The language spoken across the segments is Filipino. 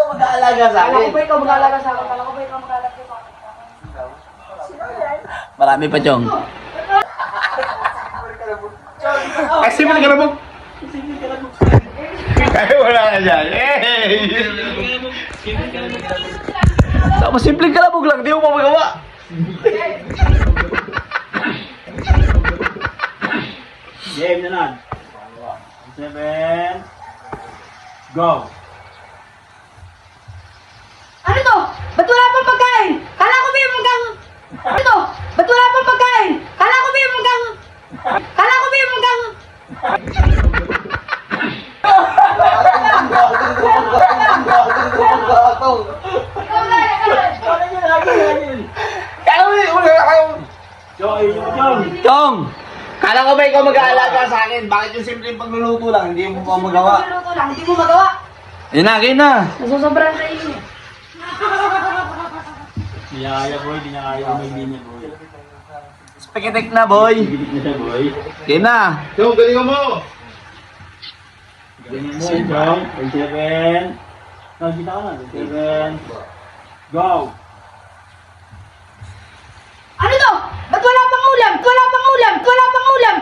ikaw mag-aalaga sa Kala akin. ko ba ikaw mag-aalaga sa akin? Kala ko ba ikaw mag-aalaga sa akin? Marami pa, Chong. Ay, simple ka na mo. Ay, wala na dyan. Sama simpleng kalabog lang, di mo pa magawa. Game na lang. 7. Go. Ano to? Ba't wala pang pagkain? Kala ko ba yung magkang... Ano to? Ba't wala pang pagkain? Kala ko ba yung magkang... Kala ko ba yung magkang... Chong! Kala ko ba ikaw mag-aalaga sa akin? Bakit yung simpleng pagluluto lang, hindi mo pa magawa? Luto lang, hindi mo magawa. Yan na, kayo na. Nasusobrang sa inyo. Di niya kaya, boy. Di niya kaya. May linya, boy. Spikitik na, boy. Bilik na siya, boy. Kayo na. Chong, galingan mo! Galingan mo, Chong. 7. Nakikita ka na. 7. Go! Ano to? Ba't wala pang ulam? Wala pang ulam! Wala pang ulam!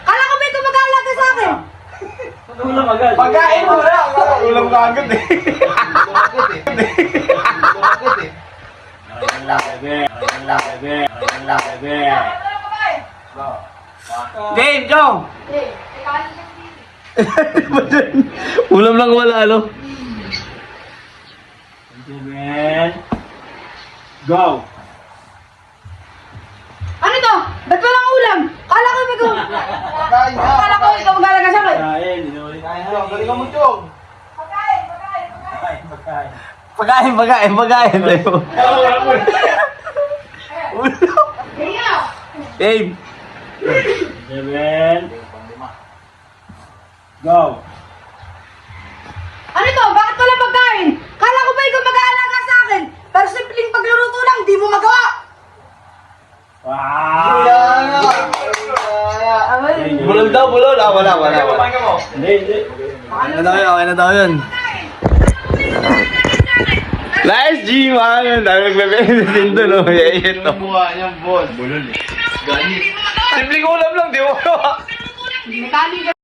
Kala ko ba ikaw mag-aalaga sa akin? Ulam agad. Pagkain mo na. Ulam ka agad eh. Game, Chong! Ulam lang wala, ano? 7. Go! Ano to? Ba't walang ulam? Kala ko ba ikaw... Kala ko ikaw mag-aalaga sa akin? Kain, inulit. Galingan mo, Chong! Pagkain, pagkain, pagkain. Pagkain. Pagkain tayo. Ganyan. Game! 7. Go! Ano to? Bakit wala pagkain? Kala ko ba ikaw mag-aalaga sa akin? Pero simpleng pagluluto lang, di mo magawa. Wow! Bulol daw, bulol. Ah, wala. Hindi. Okay na daw yun. Nice, G, man. Dami nagbe-benefit doon, no? Ito. mukha niyang boss. Bulol eh. Simpleng ulam lang, di mo. Mechanic